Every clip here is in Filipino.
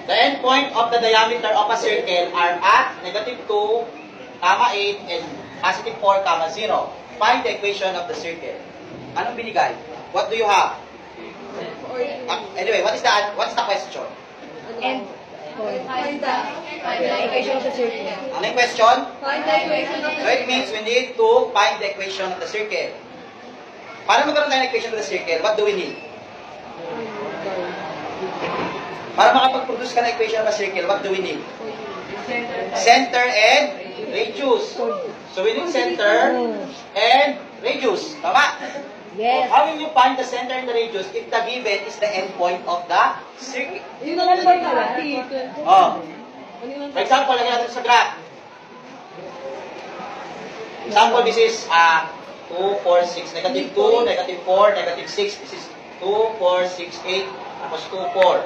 The endpoint of the diameter of a circle are at negative 2, comma 8, and positive 4, comma 0. Find the equation of the circle. Anong binigay? What do you have? Anyway, what's the question? And find the equation of the circle. Ano yung question? Find the equation of the So it means we need to find the equation of the circle. Para magkaroon tayo ng equation of the circle, what do we need? Para makapag-produce ka ng equation of a circle, what do we need? Center and radius. So we need center and radius. Tama? Yes. How will you find the center and the radius if the given is the endpoint of the circle? Yun naman ba pala? Oh. For example, lagyan natin sa graph. Example, this is 2, 4, 6, negative 2, negative 4, negative 6. This is 2, 4, 6, 8, tapos 2, 4.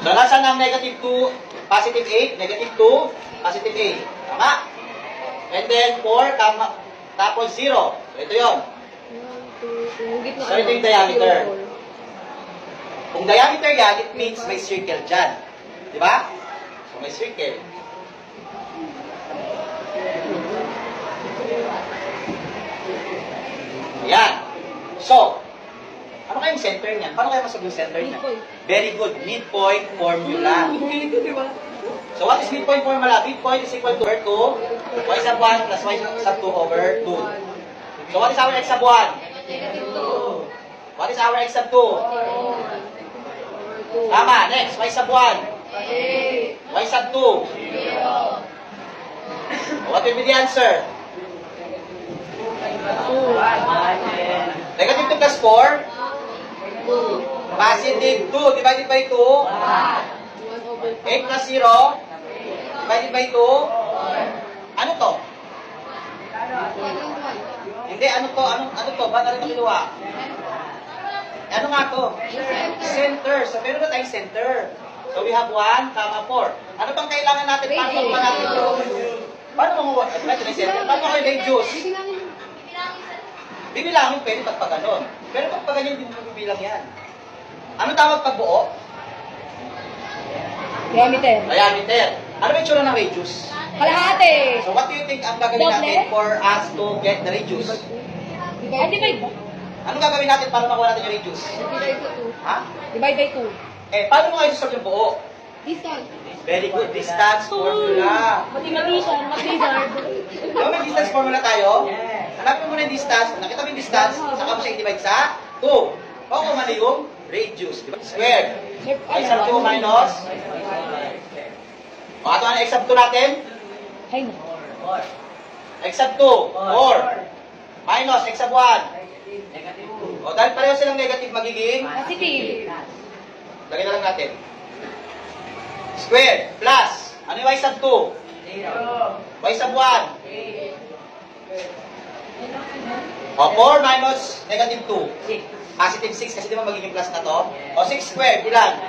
So, nasa ng negative 2, positive 8, negative 2, positive 8. Tama? And then 4, tapos 0. So, ito yun. So, ito yung diameter. Kung diameter yan, it means may circle dyan. Di ba? So, may circle. Ayan. So, ano kayong center niyan? Paano kayo masagot yung center niyan? Very good. Midpoint formula. So, what is midpoint formula? Midpoint is equal to over 2, y sub 1 plus y sub 2 over 2. So, what is our x sub 1? What is our x sub 2? Tama. Next, y sub 1. Y sub 2. What will be the answer? Negative 2 plus 4? Positive 2 divided by 2? 8 plus 0? Divided by 2? Ano to? Hindi, ano to? Ano to? Ba't natin kinuha? Ano nga to? Center. So, meron na tayong center. So, we have 1, comma 4. Ano pang kailangan natin? Paano pa natin ito? Paano mo ito na center? Paano kayo radius? Bibilangin pwede pag ganon. Pero pag ganyan, hindi mo bibilang yan. Ano tawag pag buo? Diameter. Diameter. Ano ba yung tsura ng radius? Kalahati. So, what do you think ang gagawin natin for us to get the radius? Divide by Ano gagawin natin para makuha natin yung radius? 2. Ha? Divide by 2. Paano mo kayo solve yung buo? Distance. Very good. Distance formula. Mathematician, math-wizard. Diba may distance formula tayo? Hanapin mo na yung distance. Nakita mo yung distance, saka mo siya i-divide sa 2. O kung mali yung radius. Diba? Square. X sub 2 minus. O ato ang X sub 2 natin? Hay na. X sub 2, 4. Minus X sub 1. O dahil pareho silang negative, magiging Positive. lagay na lang natin. Square plus. Ano yung Y sub 2? 0. Y sub 1? O 4 minus negative 2. Positive 6 kasi di ba magiging plus na to? O 6 squared, ilan?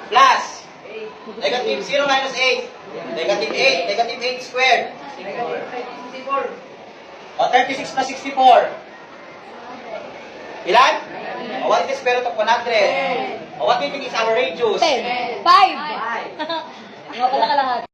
Plus. Negative 0 minus 8. Negative 8. Negative 8 squared. O 36 plus 64. Ilan? O what is the square root of 100? O what do you think is our radius? 10. 5. Nga pala kalahati.